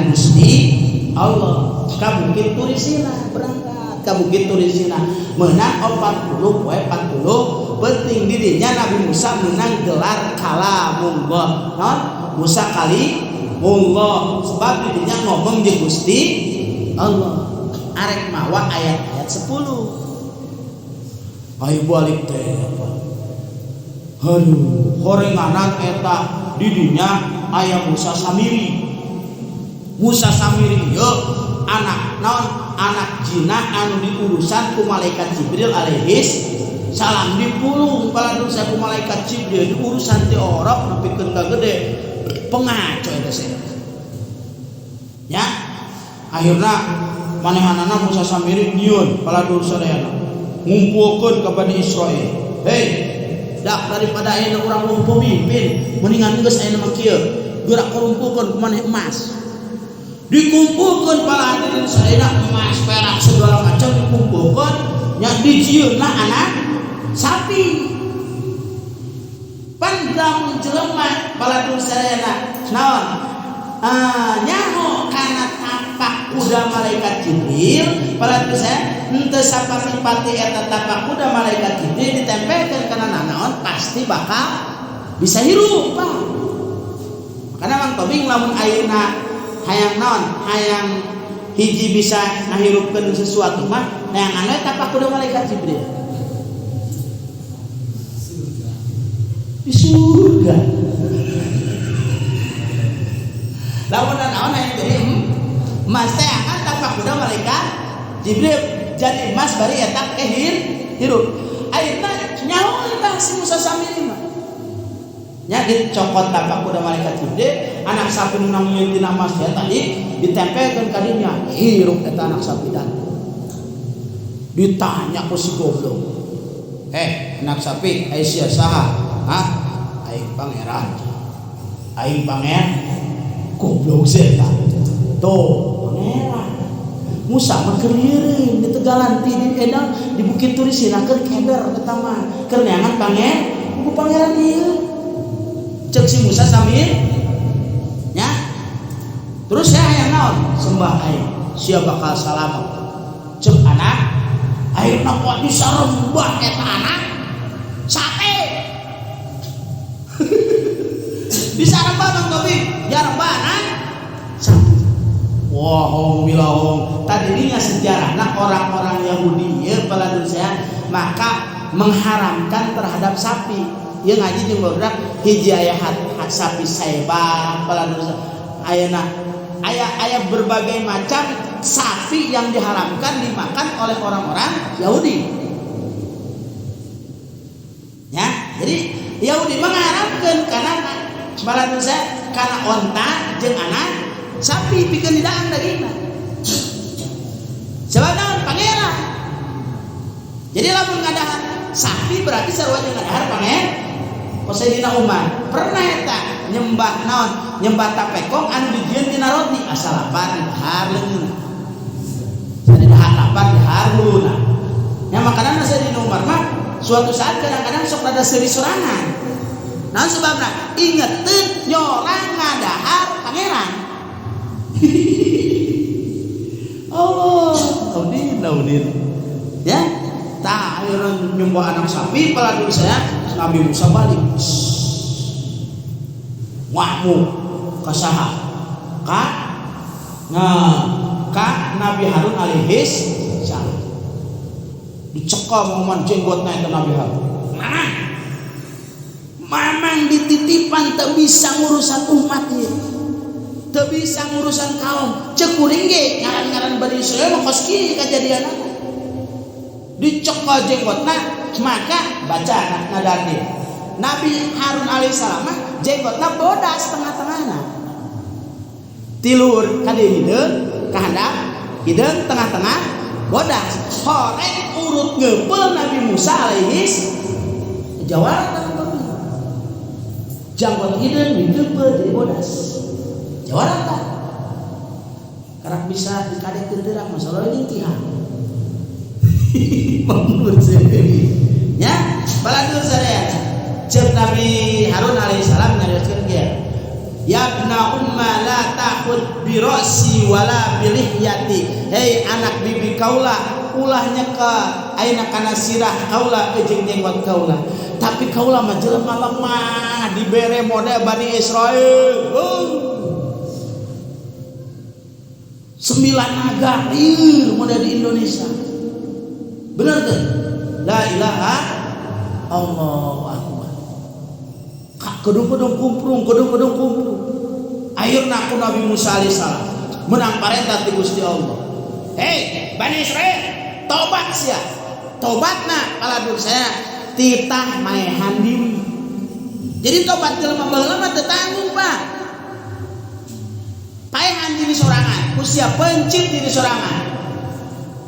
kana Gusti Allah. Ka Bukit Turisina berangkat ka Bukit Turisina meunang 40 poe 40 penting dirinya Nabi Musa menang gelar kalamullah. Naon? Musa kalimullah sebab dirinya ngomong di Gusti Allah. Arek mawa ayat-ayat 10. Ayo balik teh apa? Aduh, horenganan eta didinya aya Musa Samiri. Musa Samiri yo anak naon? Anak jina anu diurusan ku malaikat Jibril alaihis salam dipulung paladur saya ku malaikat Jibril diurusan ti orok nepikeun ka gede pengaco eta saya. Ya, akhirna manehanana Musa Samiri nyieun paladur sadayana ngumpulkeun ka Bani Israil. Hei, dak daripada ayeuna urang lu pemimpin, mendingan geus ayeuna mah kieu, gerak kumpulkeun kumaneh emas. Dikumpulkeun para hadirin sadayana emas, perak segala macam dikumpulkeun nya dijieunna anak sapi. Pan lamun jelema paladur sadayana naon? Nyaho kana tapak kuda malaikat Jibril paladur saya henteu sapati-pati eta tapak kuda malaikat Jibril ditempelkeun kana nanaon pasti bakal bisa hirup Pak. Makana Mang Tobing lamun ayeuna hayang naon hayang hiji bisa ngahirupkeun sesuatu mah neangan we tapak kuda malaikat Jibril di surga. Lamun naon aya jadi emas teh akan tapak kuda malaikat Jibril jadi emas bari eta hirup. Ayeuna nyaho tah si Musa Samiri mah. Nya dicopot tapak kuda malaikat Jibril, anak sapi nu namieun tina emas tadi ditempelkeun ka dinya, hirup eta anak sapi dan. Ditanya ku si goblok. Anak sapi, ai sia saha? Hah? Aing pangeran. Aing pangeran. Goblok zeta. Tuh, pangeran. Musa mah keur lieureung di Tegalan di edang di Bukit Turisina keur keder eta mah. Keur neangan ku pangeran ieu. Cek si Musa sambil nya. Terus saya hayang naon? Sembah aing. Sia bakal salamet. Cek anak, ayeuna kuat disarembah eta anak. Sate. Disarembah Bang Tobing, jarembah anak. Sapi. Wah, hong wilahong. Tadinya sejarahna orang-orang Yahudi ya paladur saya maka mengharamkan terhadap sapi. Ieu ngaji jeung barudak hiji aya sapi saeba paladur ayeuna aya berbagai macam sapi yang diharamkan dimakan oleh orang-orang Yahudi. Ya, jadi Yahudi mengharamkan karena paladur saya karena onta jeung anak sapi pikeun didaang dagingna. Sebab naon pangeran. Jadi lamun ngadahar sapi berarti sarua jeung ngadahar pangeran. Sayyidina Umar pernah eta nyembah naon? Nyembah tapekong anu dijieun tina roti asal lapar dahar leungeun. Jadi dahar lapar dahar luna. Nya makananna Sayyidina Umar mah suatu saat kadang-kadang sok rada seuri sorangan. Naon sebabna? Ingeteun nyorang ngadahar pangeran. Allah, taudin. Ya, tak ayeuna nyembah anak sapi paladur saya Nabi Musa balik. Wahmu kasaha? Ka Nabi Harun alaihis salam. Dicekal momen jenggotna eta Nabi Harun. Mamang dititipan teu bisa ngurusan umat ieu. Teu bisa ngurusan kaum. Ceuk kuring ge ngaran-ngaran Bani Israil mah kos kieu kajadianna. Dicekal jenggotna maka baca nadandi. Nabi Harun alaihissalam mah jenggotna bodas tengah-tengahna. Tiluhur ka hideung ka handap, hideung tengah-tengah bodas. Horeng urut ngeupel Nabi Musa alaihis jawara janggot hideung digeupel jadi bodas. Jawara tah. Karak bisa dikadekeun deurang masalah lintihan. Menurut sendiri ya paladur sadaya ceuk Nabi Harun alaihissalam nyarioskeun kieu Ya ibna umma la ta'khud bi ra'si wala bi lihyati. Hei anak bibi kaula, ulahnya ke aina kana sirah kaula jeung jenggot kaula. Tapi kaula mah jelema lemah dibere model Bani Israil. 9 agama model di Indonesia. Bener tuh? La ilaha Allahu akbar. Kedung-kedung kumprung. Akhirna ku Nabi Musa alaihissalam menang parentah ti Gusti Allah. Hei Bani Israil, tobat sia. Tobatna pala dosa titah maehan diri. Jadi tobat jelema baheula mah teu tanggung, Pak. Paehan diri sorangan, usia pencit diri sorangan.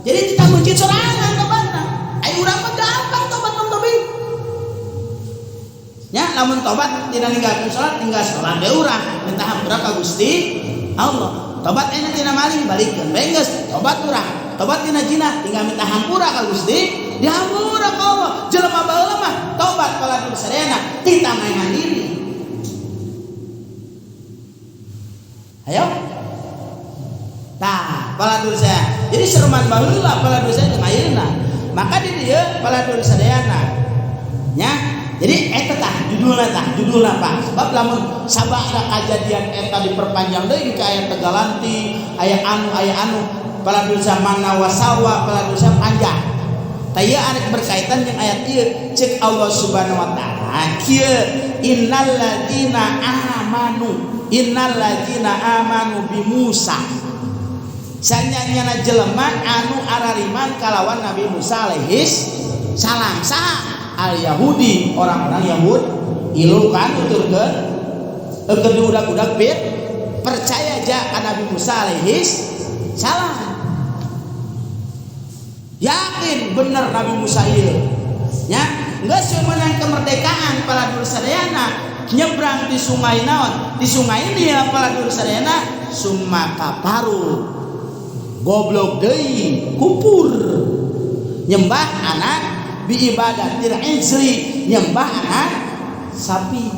Jadi kita mencit sorangan tobatna. Ayo urang mah gampang tobat tobit. Ya, lamun tobat tidak ninggalkeun salat, tinggal salat deui urang, minta hampura ka Gusti Allah. Tobat enak tina maling balikeun beunggeus, tobat urang. Tobat tina zina tinggal minta hampura ka Gusti, dihampura ka Allah. Jelema baheula mah tobat pala dosa sadayana tita maehan diri. Ayo. Tah, pala dosa. Jadi seruman baheula pala dosa jeung ayeuna. Maka di dieu pala dosa sadayana. Nya, jadi eta tah judulna Pak. Sebab lamun sabada kajadian eta diperpanjang deui ka aya Tegalanti, aya anu pala dosa mana wasawa, pala dosa panjang. Taya arek berkaitan dengan ayat ieu cek Allah Subhanahu wa taala kieu innal ladzina amanu bi Musa sanyanyana jelema anu arariman kalawan Nabi Musa alaihis salam saha al Yahudi orang-orang Yahud ilu kan nuturkeun eukeun budak-budak bid percaya ja ka Nabi Musa alaihis salam. Yakin bener Nabi Musa ieu nya geus meunang kemerdekaan pala dosa sadayana nyebrang di sungai naon di sungai ieu pala dosa sadayana summa kaparu goblok deui kupur nyembah anak bi ibadatil izri nyembah anak sapi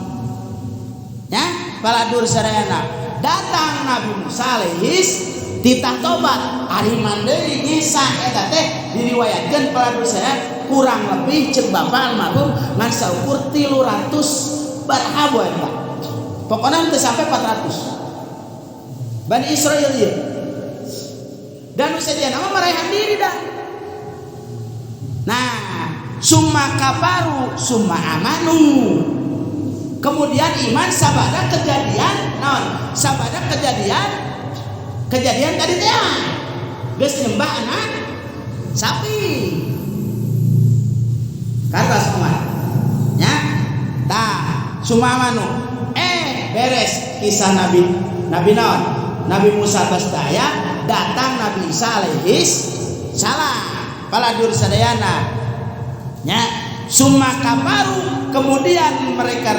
nya pala dosa sadayana datang Nabi Musa alaihis titah tobat ariman deui Isa eta teh diriwayatkeun pala dosa kurang lebih cek Bapak almarhum ngan saukur 300 barhabo eta. Pokona teu sampai 400. Bani Israil ieu. Dan usadiana mah marehan diri dah. Nah, summa kafaru summa amanu. Kemudian iman sabada kejadian naon? Sabada kejadian tadi teh geus nyembah anak sapi kata semua nya tah sumamanu beres kisah nabi naon Nabi Musa tos daya datang Nabi Isa alaihis salam pala dur sadayana nya summa kafaru kemudian mereka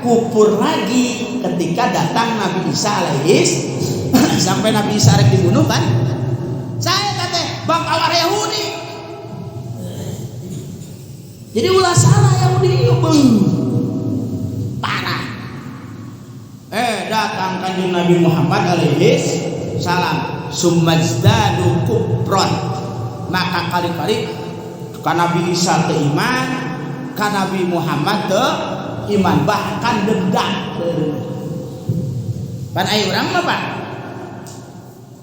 kufur lagi ketika datang Nabi Isa alaihis sampai Nabi Isa rek dibunuh kan saya kata bakal area Yahudi jadi ulah salah Yahudi parah datang kanjeng Nabi Muhammad alaihis salam sumazdadu kufron maka kali-kali ka Nabi Isa teu iman ka Nabi Muhammad teu iman bahkan dendam pan aya urang mah Pak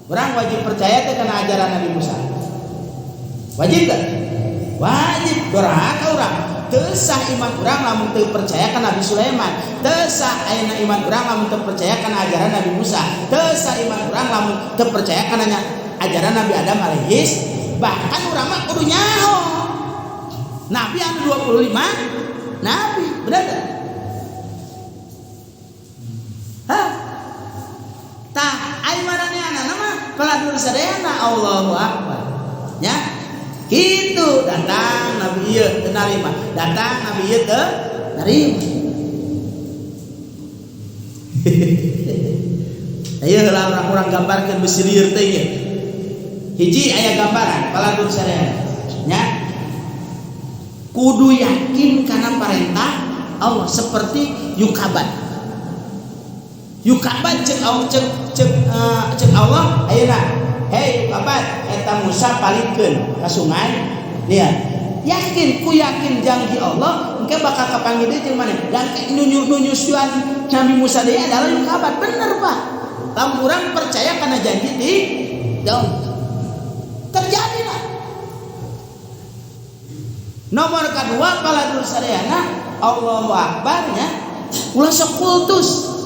orang wajib percaya teh kana ajaran Nabi Musa. Wajib gak? Wajib. Doraka urang. Teu sah iman urang lamun teu percaya kana Nabi Sulaiman. Teu sah ayeuna iman urang lamun teu percaya kana ajaran Nabi Musa. Teu sah iman urang lamun teu percaya kana ajaran Nabi Adam alaihis. Bahkan urang mah kudu nyaho. Nabi anu 25 nabi, bener gak? Hah? Tah ai maraneana nama pala dosa sadayana Allahu akbar nya kitu datang Nabi ieu teu narima datang Nabi ieu teu narima ayeuna heula urang gambarkeun besi lieur teh ieu hiji aya gambaran pala dosa sadayana nya kudu yakin kana parentah Allah seperti yukabat Yukabat cek Allah ayeuna hei yukabat eta Musa palikeun ka sungai lihat yakin janji Allah engke bakal kapanggih deui jeung maneh dan nunyusuan Nabi Musa deui adalah yukabat bener Pak lamun urang percaya kana janji di daun terjadilah. Nomor kedua paladur sadayana Allahu Akbar nya ulah sok kultus.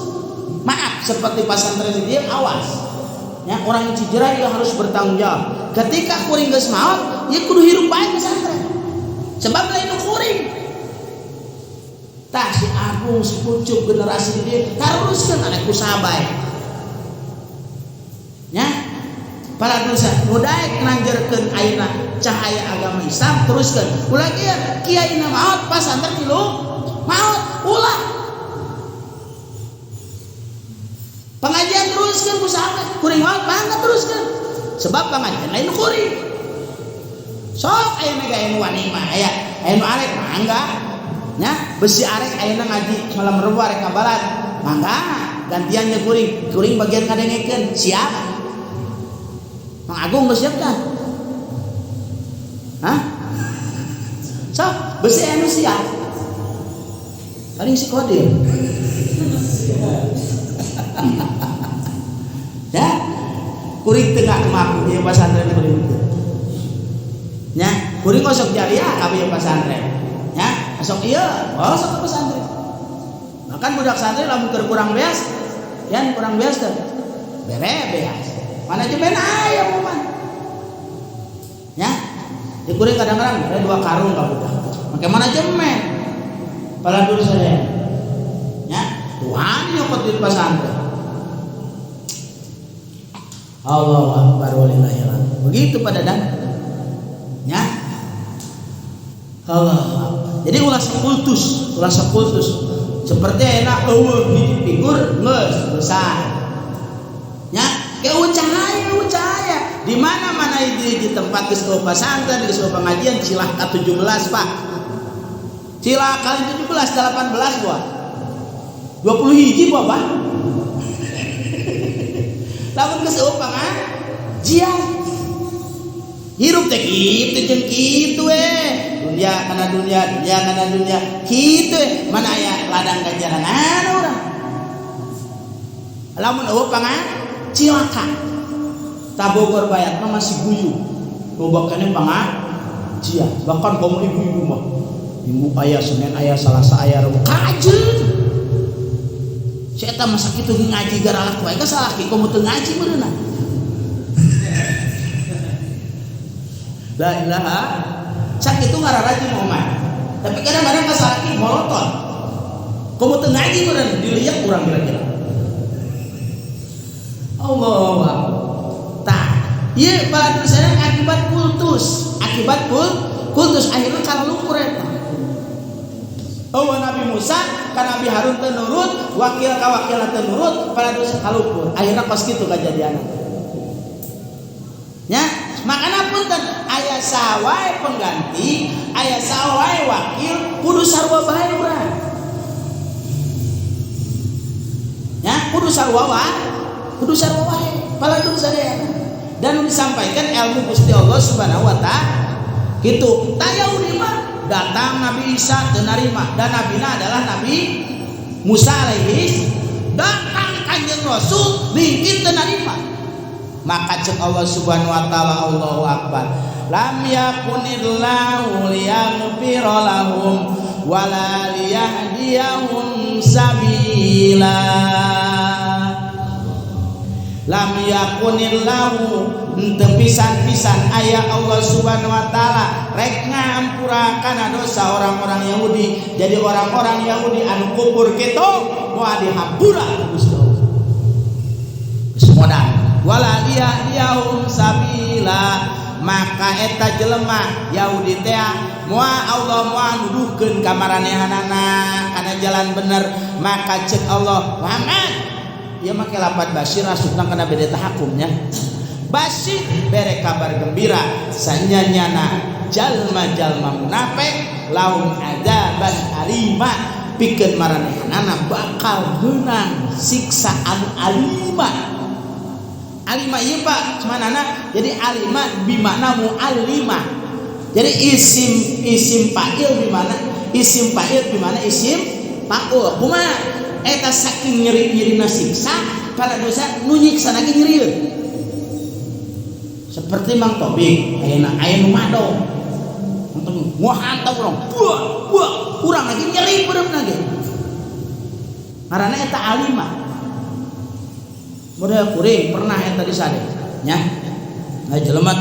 Maaf seperti pasantren dia awas. Ya orang Cijerah juga harus bertanggung jawab. Ketika kuring geus maot, ya kudu hirup bae pesantren. Sebab lain kuring. Tah si Agung si Pucuk generasi dia haruskeun anak ku sabae. Ya. Paladur mudaek nanjerkeun ayeuna cahaya agama Islam teruskeun. Ulah kiai na maot pasantren tilu maot ulah pengajian teruskan usaha kuring maot banget teruskan sebab pengajian lain kuring sok aya mega anu wani mah aya anu arek mangga nya besi arek ayeuna ngaji malam Rebo arek kabalat mangga gantiannya kuring bagian ngadengekeun siap Mang Agung geus siap tah hah sok besi anu siap paling si Kodir ya kuring tengah kemaku ya pesantren kuring ya kuring osok jariah kabeh pesantren ya osok ieu osok pesantren makan budak santri lamun keur kurang beas yan kurang beas teh bere beas manajemen aya momen ya di kuring kadang-kadang bere 2 karung ka budak make manajemen paladur saya ya tuan nyokot di pesantren Allahu Akbar walillahil hamd. Begitu pada dan ya. Allah. Jadi ulah sekultus. Seperti enak eueuh hiji figur geus besar. Ya, keu cahaya. Di mana-mana di tempat geus pesantren, geus pengajian Cilaka 17, Pak. Cilaka kali 17 18 buah. 20 hiji buah, Pak. Lamun geus eueuh pangajian hirup teh kitu jeung kitu dunia kana dunia kitu mana aya ladang ganjaran urang lamun eueuh Cilaka Tabogor Bayat mah masih guyu lobakane pangajian bahkan kaum ibu-ibu mah Minggu aya Senin aya Salasa aya Rebo kajeun saya tak masa itu ngaji gara laku aja salah kamu tuh ngaji berenang la ilaha sak itu ngararaji Muhammad tapi kadang-kadang salah ki molotot kamu tuh ngaji berenang dilihat kurang kira-kira Allah tak iya paladur saya akibat kultus akhirnya kalau lukur eta Nabi Musa kan Nabi Harun teu nurut wakil teu nurut pada dosa kalukur akhirnya pas kitu kejadian nya makana punten aya sawae pengganti aya sawae wakil kudu sarua bae urang nya kudu sarua wae paladur sadaya dan disampaikan ilmu Gusti Allah Subhanahu wa taala kitu tayau di mah datang Nabi Isa tenarima dan nabina adalah Nabi Musa alaihi datang kanjeng Rasul mungkin tenarima maka cek Allah Subhanahu wa taala Allahu Akbar lam yakunillahu liyaghfira lahum wala liyahdiyahum sabila lam yakunillahu pisan-pisan ayah Allah Subhanahu wa taala rek ngampurakan dosa orang-orang Yahudi jadi orang-orang Yahudi anu kubur kitu moal dihampura Gusti Allah geus modal wala liyahum sabila maka eta jelema Yahudi teh moal Allah moal nuduhkeun ka maranehanana kana jalan bener maka cek Allah Muhammad ieu make lapat Basyir asupna kana beda tahakumnya Basyir bere kabar gembira sanyanyana jalma-jalma munafik laun adaban alima pikeun maranehanana bakal meunang siksa anu alima. Alima ieu Pak manana jadi alima bimakna muallima. Jadi isim fa'il bimana isim fa'ul kumaha eta saking nyeri-nyerina siksa pada dosa nu nyiksa lagi nyerieur. Seperti Mang Tobing aya nu mado moal hantam urang buah urang lagi nyeri beureup lagi ngaranna eta alima. Model kuring pernah eta di sade nya jelema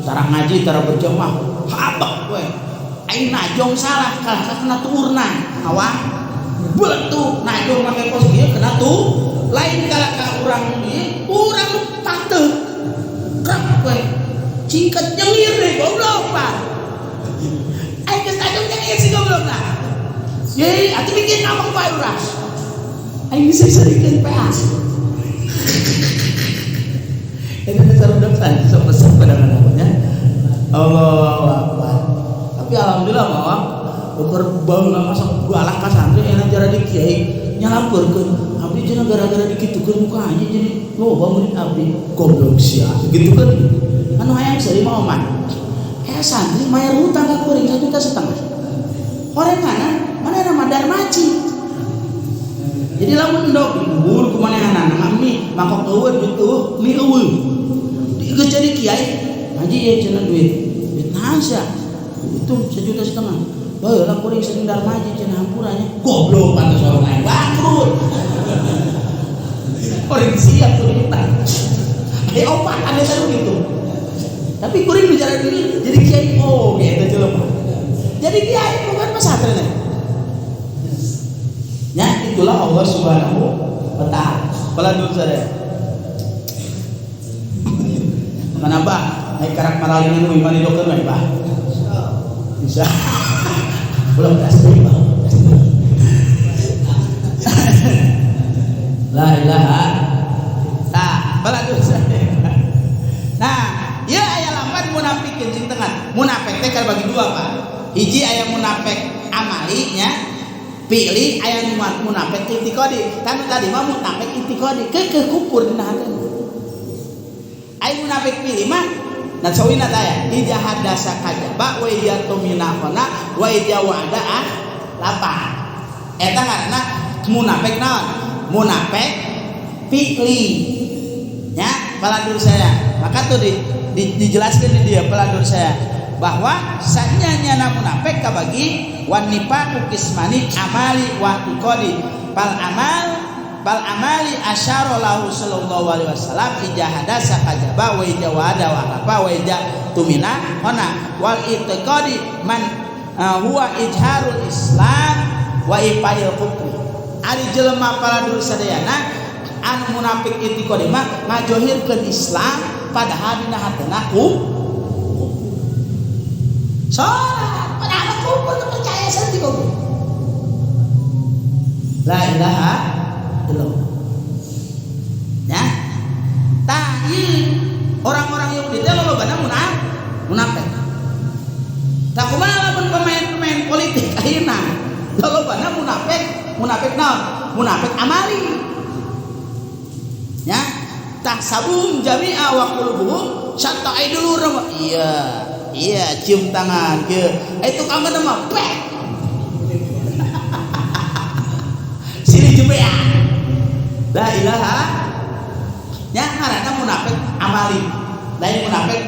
tara ngaji tara berjamaah habak we aing najong salah kalah kena tuurna awak beutuh najong make pos ieu kena tu lain kala ka urang ieu urang pateuh krep we cingket nyengir deui goblok Pak aing geus najong nyengir si goblokna ye atuh bikin ngomong bae urang aing bisa sarikeun PA eta sarudap san sok pada namanya Allahu Akbar. Tapi alhamdulillah mah keur baheula masak galak ka santri enak jara di kiai nyalampurkeun abdi cenah gara-gara dikitukeun muka aja jadi loba murid abdi goblok sia gitu kan anu hayang sari mah oman santri mayar hutang ka kuring 1,5 juta horengan mana nama darmaci jadi lamun endog dibubur kumanehanana ngami mangkok eueuh gitu mi eueuh geus jadi kiai ngaji ya cenah duit nasa itu 1,5 juta baheula kuring sering darmaji cenah hampurannya goblok pantes orang lain bangkrut kuring siap kuring utang opat ane taruh gitu tapi kuring bicara diri jadi kiai oh gitu jelema jadi kiai bukan pesantren ya itulah Allah Subhanahu wa taala kala dulu sadaya kenapa naik karak maralin nu imani dokter mah Pak bisa belum pasti Pak la ilaha baladu nah ieu aya lapan munafikin cing tengah munafik teh bagi dua Pak hiji aya munafik amali nya pilih aya munafik itikadi kan tadi mah munafik itikadi ke kupur dina hati aya munafik pilih mah nah sawina taya ijahadasa kajaba wa iyatumina khana wa ijawada lapar eta ngaranna munafik naon munafik fikli ya peladur saya maka tuh dijelaskan di dia peladur saya bahwa sanyanya munafik kabagi wan nifaqu qismani amali wa iqadi bal amali asyara lahu sallallahu alaihi wasallam ijahada sakajaba wa ijawada wa apa wa tumina hona wal itiqadi man huwa ijharul islam wa ifail kufri ari jelema paladur sadayana anu munafik itiqadi mah ngajohirkeun Islam padahal dina hatena salat padahal kufur percaya santi kufur la ilaha illallah ya tahi orang-orang Yahudi teh lolobana munafik tak kumaha lamun pemain politik ayeuna lolobana munafik naon munafik amali ya tahsabum jami'a wa qulubuhum syatta aidulur iya cium tangan ke itu kangen mah pek sini jembea la ilaha ya karena munafik amali lain munafik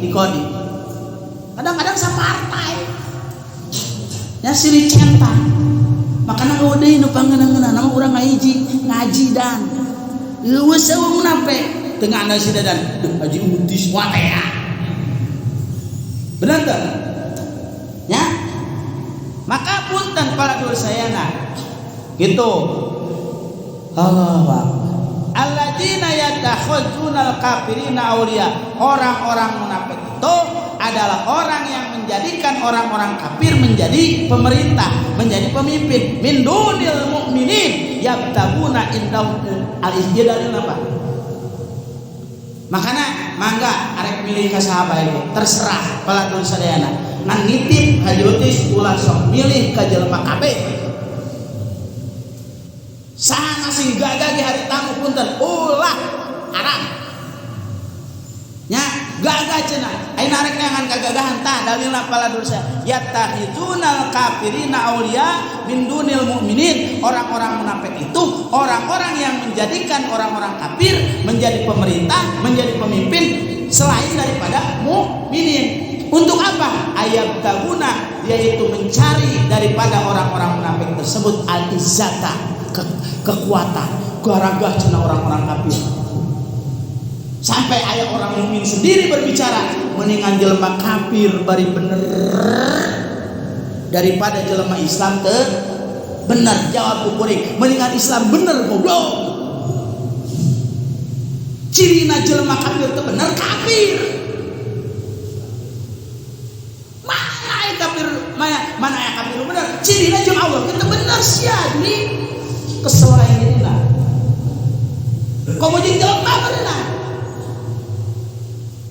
ikodi kadang-kadang sapartai ya siri centang makanya udah nu pangeunana nama urang ngaji dan eueuh saeueuh munafik tengah anda sida dan haji utis watea benar tak ya maka punten para dursayana gitu Allah alladzina yatakhuzuna al-kafirina awliya orang-orang munafik itu adalah orang yang menjadikan orang-orang kafir menjadi pemerintah menjadi pemimpin min dunil mu'minin yabtaguna indahum al-izdadalun apa makanya mangga arek milih ka sahabat itu terserah palatur sadayana ngan nitip hajutis ulah sok milih ka jelema kabeh Sana sing gagah di hari tamu punten ulah haram. Nya gagah cenah. Ayeuna rek ngangan kagagahan tah dalilna pala dosa. Yattahizunal kafirina auliya min dunil mu'minin. Orang-orang munafik itu orang-orang yang menjadikan orang-orang kafir menjadi pemerintah, menjadi pemimpin selain daripada mukminin. Untuk apa? Ayat tabuna, yaitu mencari daripada orang-orang munafik tersebut al-izzata, kekuatan, garagah cenah orang-orang kafir. Sampai ayat orang mukmin sendiri berbicara, mendingan jelema kafir bari bener daripada jelema Islam teu bener. Jawab kuring, mendingan Islam bener goblok. Cirina jelema kafir teu bener kafir. Mana yang kafir bener? Cirina jeung Allah kita bener sia ini kesel lain dina. Komo jeung jelema bener.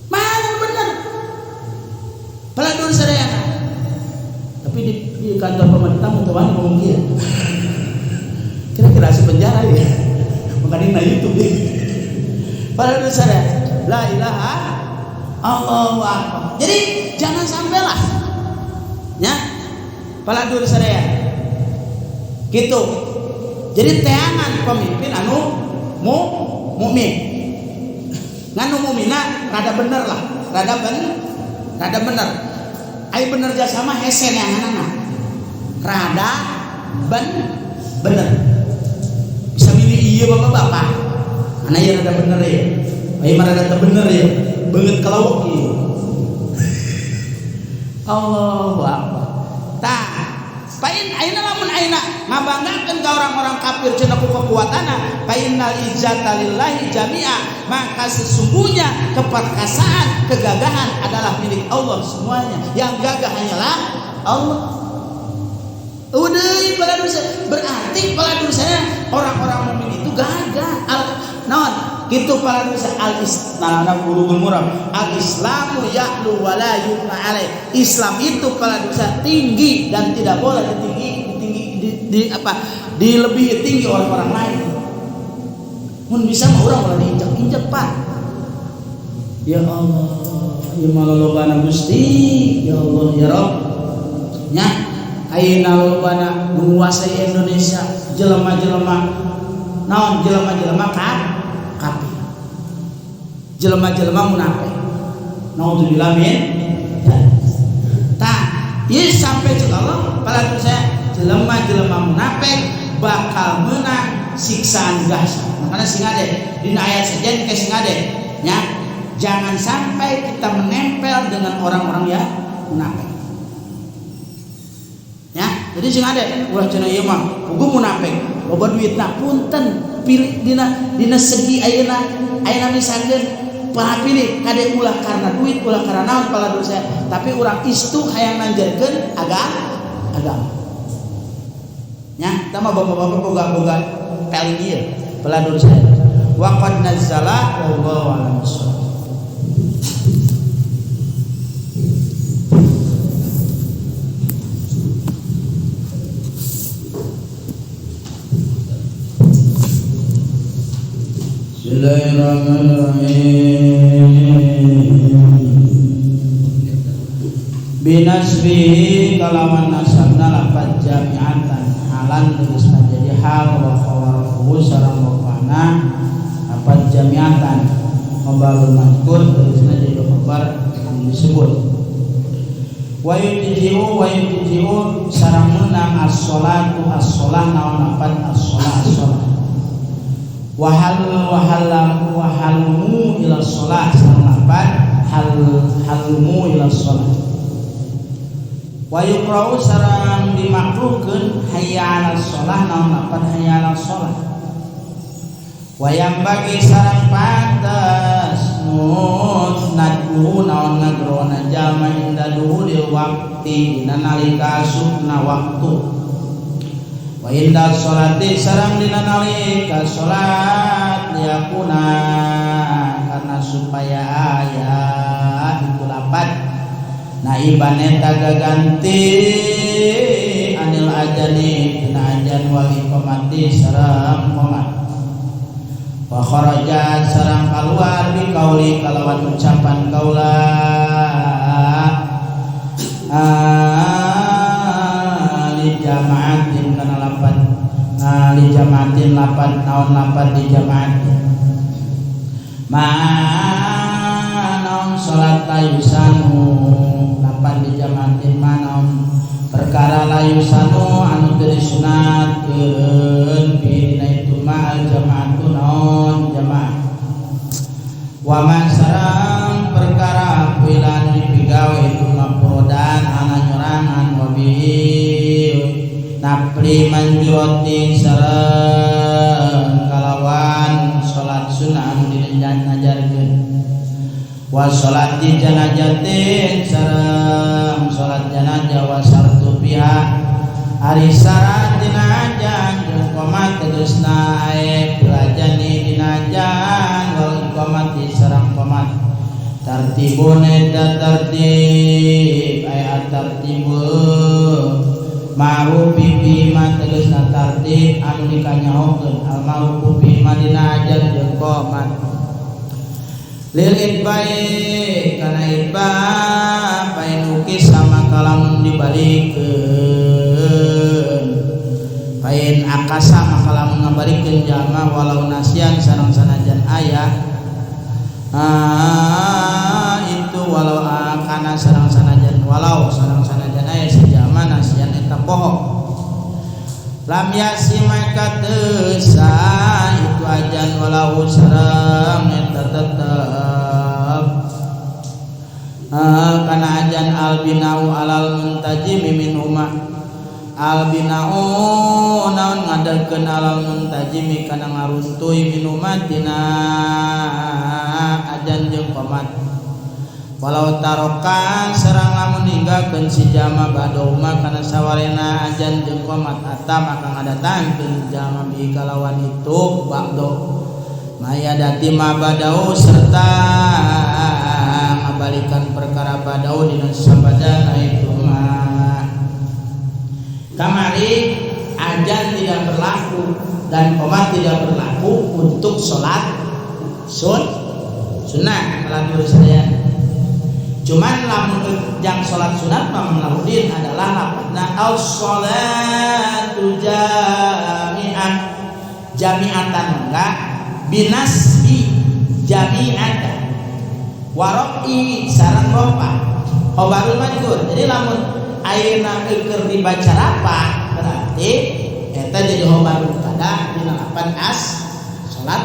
Mana bener? Peladur sadayana. Tapi di kantor pemerintah mutawan ngomong kieu. Kira-kira si penjara ya. Makanya na YouTube deh. Peladur sadayana. La ilaha Allahu akbar. Jadi jangan sampailah ya paladur sadaya gitu. Jadi teangan pemimpin anu mukmin nganu mukmina rada bener lah, rada bener ai bener jasa mah hese neanganna rada bener bisa milih ieu bapak-bapak ana ieu rada bener ya ai mah rada teu bener ya beungeut kalawuk ieu. Allahu akbar. Tah, pain ayeuna lamun ayeuna ngabanggakeun ka orang-orang kafir cenah ku kekuatanna, fa innal izzata lillahi jami'a, maka sesungguhnya keperkasaan, kegagahan adalah milik Allah semuanya. Yang gagah hanyalah Allah. Udah pada dosa, berarti pada dosanya orang-orang mukmin itu gagah. Naon? Gitu pada dosa al-islam burugul murab. Al-islamu ya'lu wa la yu'la alaih. Islam itu pada dosa tinggi dan tidak boleh dilebihi tinggi oleh orang lain. Mun bisa mah urang ulah diinjak-injak, Pak. Ya Allah, ya malolobana Gusti, ya Allah ya Rabb. Nya ayeuna lobana menguasai Indonesia jelema-jelema naon jelema-jelema kafir. Jelema-jelema munafik. Naudzubillah min. Tah, ieu sampai jeung Allah palaku saya jelema-jelema munafik bakal menang siksaan dahsyat. Makanya sing ade dina ayat sejen ke sing ade nya jangan sampai kita menempel dengan orang-orang yang munafik. Ya, jadi sing ade ulah cenah ieu mah puguh munafik, loba duitna punten pilih dina segi ayeuna misalkeun para pilih kade ulah karena duit ulah karena naon pala dosa, tapi urang istu hayang nanjarkeun agama. Ya, tama bapak-bapak boga paling ieu pala dosa. Wa qad nazzala wallahu a'lam bissawab. Bismillahirrahmanirrahim. Binasbihi kalawan nasabna lafaz jami'atan halan terus jadi hal wa khawaruhu sareng wafana lafaz jami'atan khabarul mazkur terusna jadi khabar yang disebut wa yujzi'u sareng meunang as-sholatu as-sholah naon lafaz as-sholah wahalmu ila sholat sareng lafaz halmu ila sholat wa yuqra'u sareng dimakruhkeun hayya 'alas sholah naon lafaz hayya 'alas sholah wa yang bagi sareng pantes nudnadu naon ngagrona jalma inda duhuril waqti dina nalika asupna waktu wa inda sholati sareng dina nalika sholat yakuna karena supaya aya itu lapat naiban eta gaganti anil ajani dina ajan wal iqamati qomati sareng qomat wa kharajat sareng keluar bi qauli kalawan ucapan qaula li jamaatin kana lapan li jamaatin lapan naon lapan di jamaat naon salat layusanu lapan di jamaatin naon perkara layusanu anu teu disunatkeun fi dina itu ma al jamaatu naon jamaah wa man sareng perkara pilan dipigawe itu maprodan ana nyorangan wa bihi napli manjurotin sareng kalawan salat sunah anu diajarkeun wa sholati janazatin sareng salat janazah wa sartu biha ari syarat dina ajan jeung qomat tegasna aya pelajani dina ajan wal iqamati sareng qomat tartibun eta tartib aya tartibu ma'ruf bi ma tegasna tartib anu dikanyahokeun al ma'ruf bi ma dina ajan jeung qomat lil idbai kana idba pain ukis sama kalamun dibalikeun pain akasa makalamun ngabalikeun jalma walau nasian sareng sanajan aya itu walau kana sareng sanajan walau sareng sanajan aya sejalma nasian eta poho lam yasimaka teusa itu ajan walau sareng eta tetep kana ajan albinau alal muntajimi min huma albinau naon ngadegkeun alal muntajimi kana ngaruntuy min umatina ajan jeung qomat walau tarokan sareng lamun ninggalkeun si jama badoma kana sawarena ajan jeung qomat atam maka ngadatangkeun jama bi kalawan itu ba'do maya dati ma badau serta ngabalikan perkara badau dina sabadana itu mah kamari ajan tidak berlaku dan qomat tidak berlaku untuk sholat sunnah kalau saya cuman lamun jang sholat sunat Imam Nawawi adalah lafazna as-sholatu jami'atan enggak binasbi jami'atan waro'i sarang ropa khobarul majhur jadi lamun ayeuna keur dibaca rapat berarti eta jadi khobarul mubtada dina lapan as salat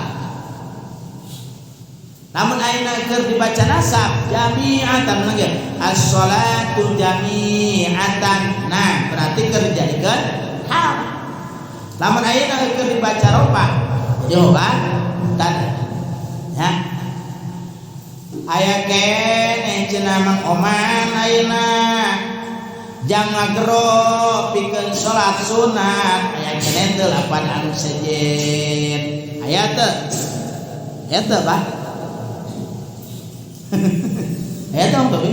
lamun ayeuna keur dibaca nasab jami'atan lagi as-sholatu jami'atan nah berarti keur dijadikeun hal lamun ayeuna keur dibaca ropa jadi khobar mubtada ya aya keneh cenah Mang Oman ayeuna jang ngagero pikeun salat sunat aya keneh teu lapan anu sejen aya teu Pak aya teu Pak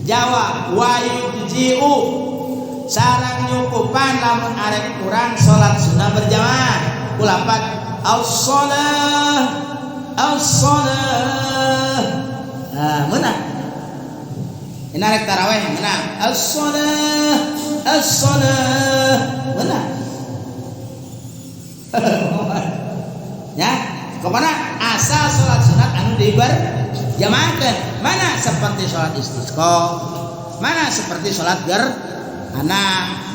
jawab wa yujzi'u sareng nyukupan lamun arek urang salat sunah berjamaah kulapan as-shalah menang ini arek tarawih menang as-shalah menang ya kemana asal sholat sunat anu diberjamaahkeun mana seperti sholat istisqa mana seperti sholat gerhana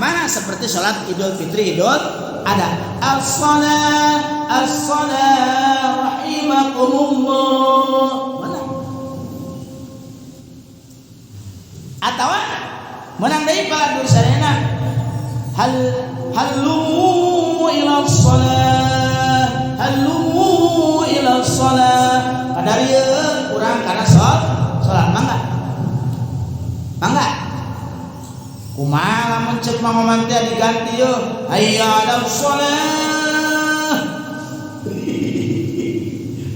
mana seperti sholat idul fitri idul ada as-shalah rahimakumullah mana atau menang deui pala dosana hallu ila shalah kadarieu urang kana salat mangga kumaha lamun ceuk Mang teh diganti yeuh hayya 'alas shalah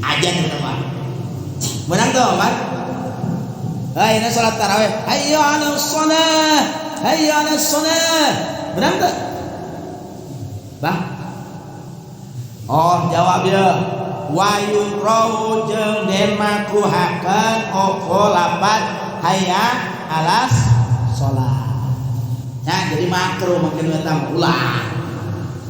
ajan berapa menang tuh Omar ini salat tarawih hayya 'alas shalah benar tak? Bah? Oh jawab ya. Wa yukrahu jeung den makruhakeun opo lapat hayya alas sholat. Nah jadi makruh makin eta ulah.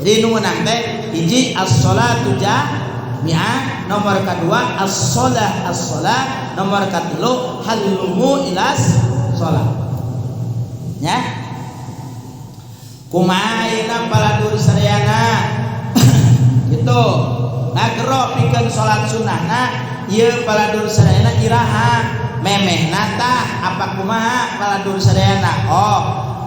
Jadi nu meunang teh hiji as-sholatu jami'ah, nomor kedua as-sholah, nomor katilu halumu ilas sholat. Ya. Kumaha ayeuna paladur sadayana gitu. Ngagero pikeun sholat sunnahna ieu paladur sadayana iraha memehna tah apa kumaha paladur sadayana. Oh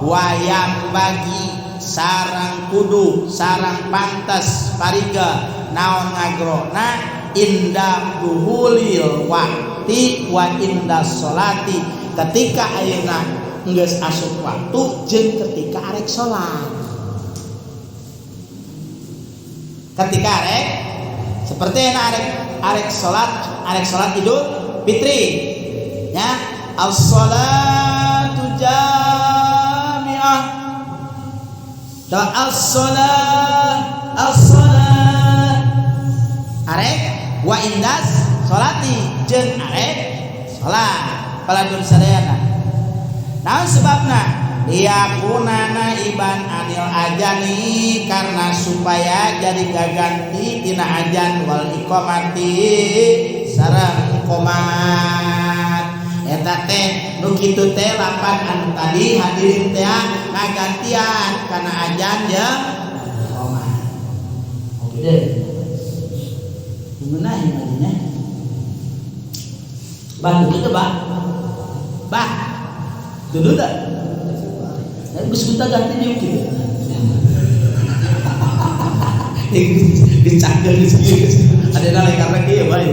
wayang bagi sarang kudu sarang pantas pariga naon ngagrona indah duhulil wakti wa indah sholati ketika ayeuna geus asup waktu jeung ketika arek sholat. Ketika arek seperti arek sholat Idul Fitri ya as-sholatu jami'ah as-sholat arek wa indas sholati jeung arek sholat paladur sadayana. Nah sebabna liyakunana iban anil ajani karena supaya jadi gaganti tina ajan wal iqamati sareng qomat. Eta teh nu kitu teh lapan anu tadi hadirin teh ngagantian kana ajan jeung qomat. Oke deh. Gimana ini? Bah itu bah. Dulu tak? Dan kita ganti dia mungkin. Dicanggal di sini. Ada nalai karena dia baik.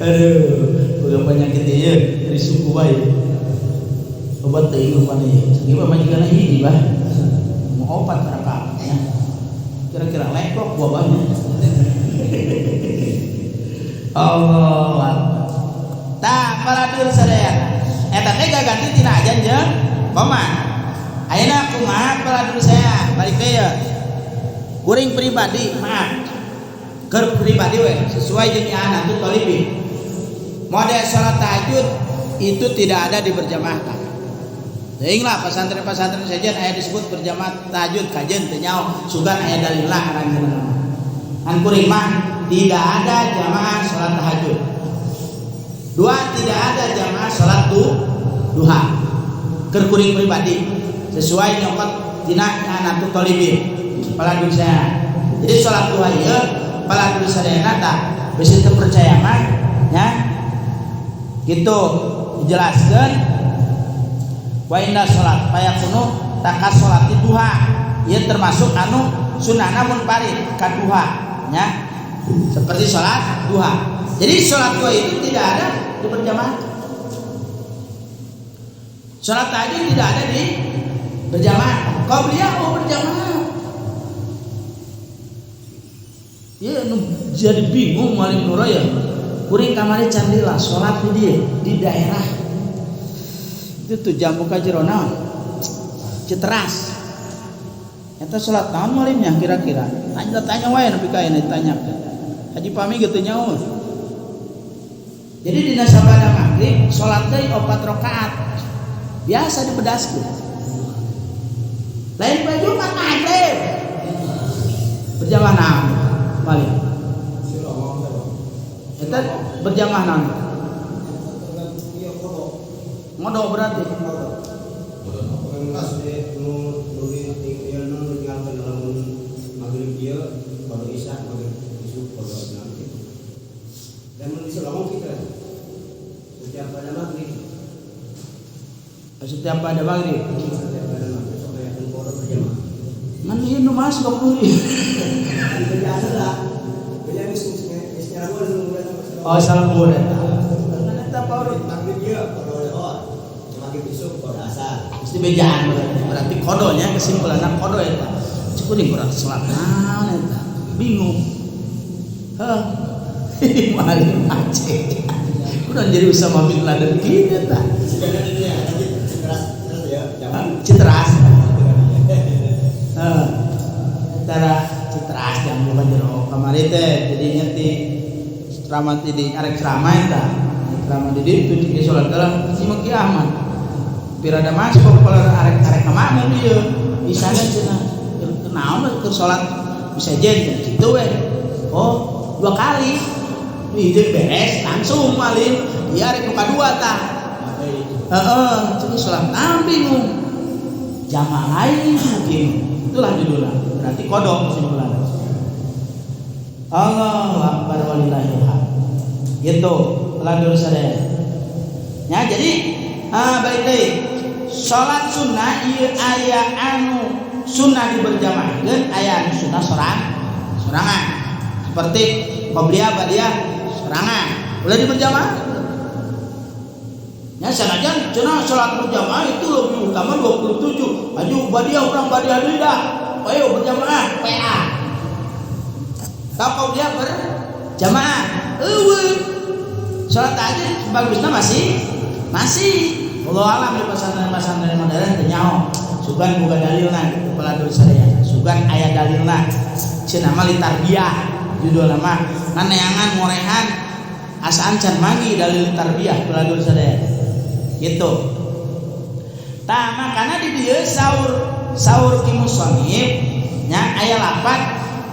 Aduh, udah banyak kita ya dari suku baik. Obat teh mana ya? Gimana majikan ini bah? Mau obat berapa? Ya. Kira-kira lekok buahnya. Allah. Tak paladur sadayana. Eta teh gaganti tina ajan jeung qomat. Ayeuna kumaha paladur saya? Balik deui ya. Kuring pribadi, maaf. Keur pribadi we sesuai jeung anak tu tolibi. Mode salat tahajud itu tidak ada di berjamaah. Teuing lah pesantren-pesantren saja aya disebut berjamaah tahajud kajen teu nyaho sugan aya dalil lah aranjeunna. An kuring mah tidak ada jamaah salat tahajud. Dua, tidak ada jamaah salat duha. Kerkuring pribadi sesuai nyokot tina Hanatul Talibin paladur saya. Jadi salat duha ieu paladur sadayana tah bisi teu percaya mah nya kitu dijelaskeun wa inna salat payakunu takas salat duha ieu termasuk anu sunnah namun parit ka duha nya seperti salat duha. Jadi salat duha itu tidak ada di berjamaah. Salat tahajud tidak ada di berjamaah. Qabliyah mau berjamaah. Ya jadi bingung maling nuraya. Kuring kamari candila salat di dia di daerah. Itu tuh jambu kajirona. Citeras. Eta salat naon malimnya kira-kira? Tanya wae nepi ka aya ditanya. Haji pami gitu nyaho. Jadi di sabada maghrib sholat teh 4 rakaat biasa dipedaskeun. Lain baju mah maghrib berjamaah naon balik. Eta berjamaah naon? Ngodok berarti. Maghrib dia baru isya maghrib isu baru nanti. Dan menulis lama kita setiap pada maghrib setiap pada maghrib sampai pura berjamaah mana ini mas bakul biasa lah oh salam boleh mana tak paurut maghrib dia kalau maghrib besok pada asar mesti bejaan berarti kodonya kesimpulannya kodo ya pak cukup kurang sholat bingung maling Aceh udah jadi Usama bin Laden gitu tak Citeras ceramah di arek ceramah eta ceramah di ditu di salat dalam si Maki Ahmad pirada masuk kalau arek-arek makmum ieu isana cenah naon keur salat bisa jadi kitu we oh 2 kali itu beres langsung malin dia arek nu kadua tah cenah salat naon bingung jamaah lain mungkin itulah judulnya berarti kodok simpulan Allahu akbar walillahil hamd gitu ladur sadaya ya jadi balik deui salat sunnah ieu aya anu sunnah diberjamaahkeun aya anu sunnah sorangan seperti qabliyah ba'diyah sorangan boleh diberjamaah ya sanajan cenah salat berjamaah itu lebih utama 27 aju ba'diyah urang ba'diyah deui dah ayo berjamaah PA kalau dia berjamaah sholat tahajud bagusnya masih Allah alam di pesantren modern nyaho sugan bukan dalilna gitu peladur sadaya sugan aya dalilna cenah mah tarbiyah judul nama naneangan morehan asaan can mangi dalil tarbiyah peladur sadaya gitu tah makana di dieu saur ki musannif nya aya lapat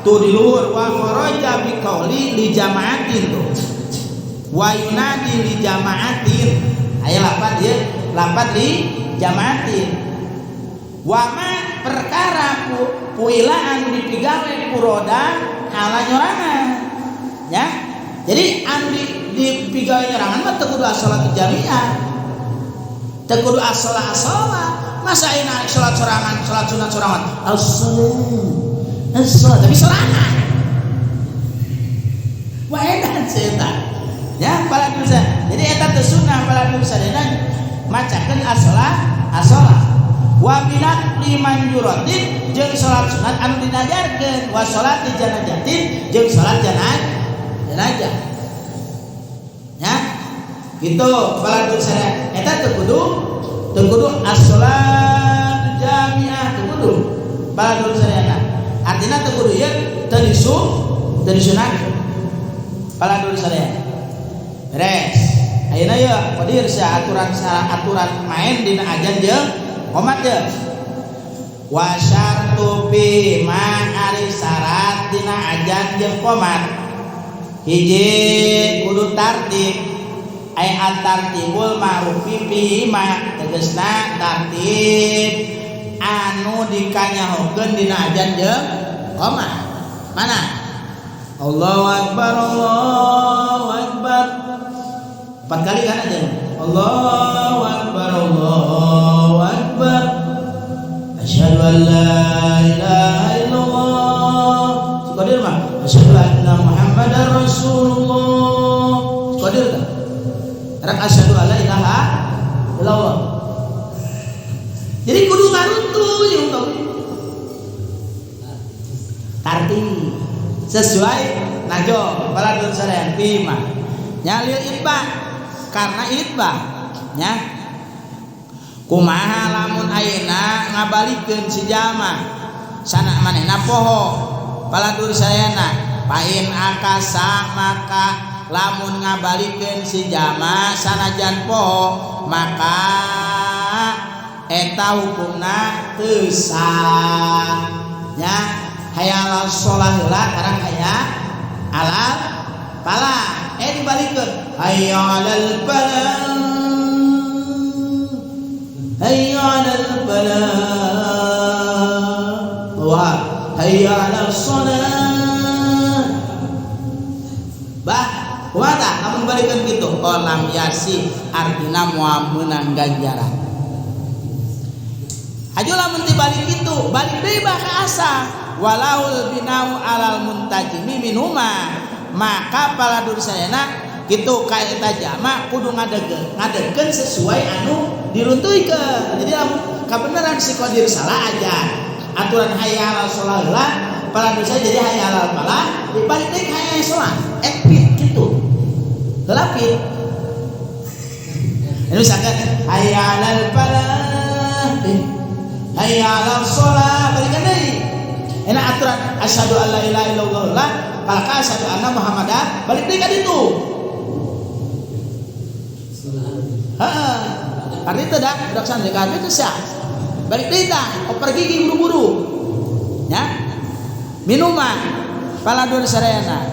tuh di luhur wa kharaja bi qauli li jama'atin tuh wa yunadi li jama'atin aya lapat li jama'atin wa ma perkara puila anu dipigawe kuroda ala nyorangan ya jadi anu dipigawe nyorangan mah teu kudu salat jamiah teu kudu as-shalah masa ayeuna salat sorangan salat sunat sorangan as-shalah tapi sorangan wah edan setan ya para dosa jadi eta teh sunnah para dosa dan macakeun as-shalah wa binat liman juratin jeung salat sunat anu dinajarkeun wa salat janazatin jeung salat janazah ya gitu para dosa eta teu kudu as-shalat jamiah teu kudu para dosa eta artinya teu kudu ieu teu disunahkeun pala dulu sadaya beres ayeuna ye qadir aturan main dina ajan jeung qomat ye wa syartu fi ma ari syarat dina ajan jeung qomat hiji kudu tartib ay at-tartibul ma'rufi fi ma tegasna tartib anu dikanyahokeun dina ajan jeung qomat mana Allahu akbar 4 kali kan aja Allahu akbar asyhadu an la ilaha illallah qadir mah asyhadu anna muhammadar rasulullah qadir kan rak asyhadu an la ilaha illallah jadi kudu ngaruntu yang tahu tartib sesuai najo para dosa yang timah nyalil itbah karena itbah nya kumaha lamun ayeuna ngabalikeun si jalma sana manehna poho para dosa yana pain akasa maka lamun ngabalikeun si jalma sanajan poho maka eta hukumna teu sah nya hayya alal sholah heula karang hayya alal falah dibalikeun hayya alal falah hayya alal falah wa hayya alal sholah bah kumaha lamun balikeun kitu lam yasi artina moal meunang ganjaran aja lamun dibalik kitu balik deui bah ka asal walaul binau alal muntajimi minuma maka paladur sayana kitu ka eta jama kudu ngadegeun sesuai anu diruntuykeun jadi lamun kabeneran si qadir salah aja aturan hayya alal sholah heula paladur saya jadi hayya alal falah dibalik deui hayya alal sholah pit kitu heula pit anu misalkan hayya alal falah hayya alal sholah balikan deui enak aturan asyhadu an la ilaha illallah kalaka asyhadu anna Muhammadan balik deui ka ditu. Heeh. Arti teh dah budak sandegan teh sia. Balik deui tah, oper gigi buru-buru. Ya. Minuman paladur sarayana.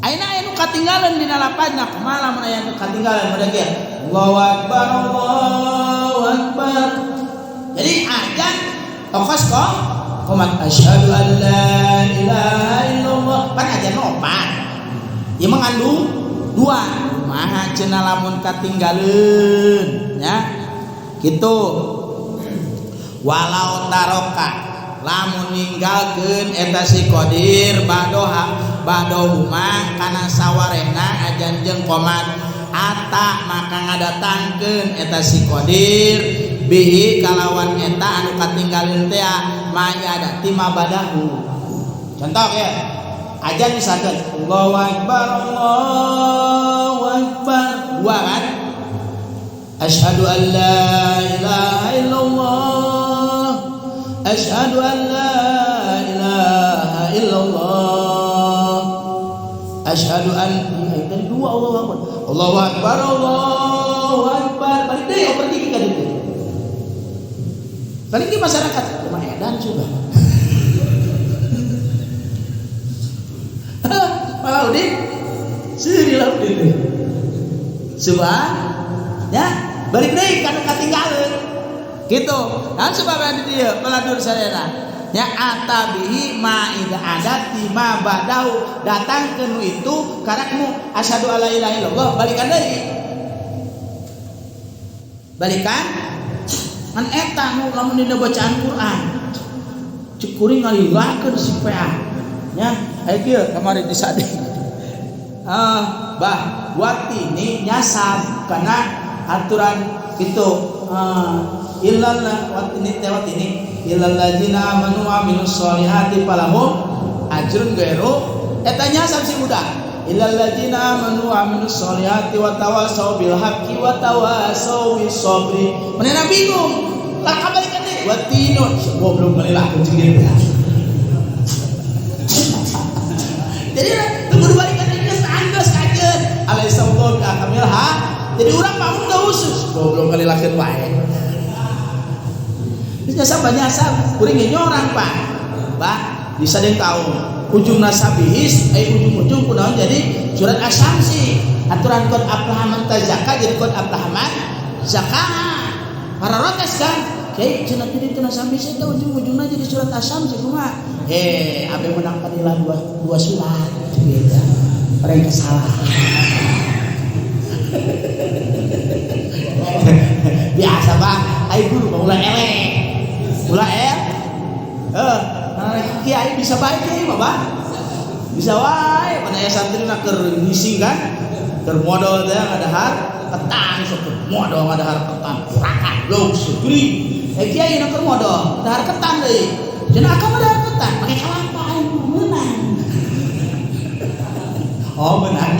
Aina anu katinggalan dina lapanna kumaha mun aya anu katinggalan pada kieu. Allahu akbar Allahu akbar. Jadi azan okos kok qomat asyhadu an la ilaha illallah. Pan azan opat. Ieu mengandung dua. Kumaha cenah lamun katinggalan nya. Kitu. Walau taroka lamun ninggalkeun eta si qadir badohuma kana sawarehna ajan jeung qomat ata maka ngadatangkeun eta si qadir bihi kalawan eta anu katinggalin teh mayada tima badahu. Contoh ya ajan misalkan Allahu akbar Allahu akbar dua kan asyhadu an la ilaha illallah asyhadu an la ilaha illallah asyhadu an tadi dua Allahu akbar Allahu akbar Allahu akbar balik deui pergi ka ditu balik di masyarakat cuma edan juga malah udin sirilah udin subhan ya balik deui kana katinggalan gitu. Nah sebabna di dieu paladur sarayana nya atabihi ma ida adati ma badau datangkeun itu karakmu asyhadu alla ilaha illallah balikan deui balikan kan eta nu lamun dina bacaan Quran cek kuring ngalilakeun si PA nya aya kieu kamari di sade bah watini nyasab kana aturan gitu illallah watini illal ladzina amanu wa amilus solihati falahum ajrun ghairu eta nyasab si budak illal ladzina amanu wa amilus solihati wa tawasau bil haqqi wa tawasau bis sabri manehna bingung tak kabalikan deui watino goblok malilah kucing dia jadi tunggu balikan deui geus anggeus kajeun alaisa Allah bi akamilha jadi urang mah udah usus goblok ngalilakeun wae nyasab nyasab kuring nyorang Pak bisa den tahu ujung nasabihis ujung kunaon jadi surat asy-syamsi aturan qad aflaha man tazakka jadi qad aflaha man zakah para rotes kan kiai cenah teh itu nasabihis eta ujung-ujungna jadi surat asy-syamsi kumaha abe menang padilah dua surat gitu orang salah biasa Pak ai guru mau ulah elek ulah kiai bisa baik kiai mah bisa wae pada aya santri na keur ngisi kan keur modal teh ngadahar ketan sok modal ngadahar ketan rakat log segeri kiai na keur modal ngadahar ketan deui cenah akang ngadahar ketan make kalapa aing menang oh menang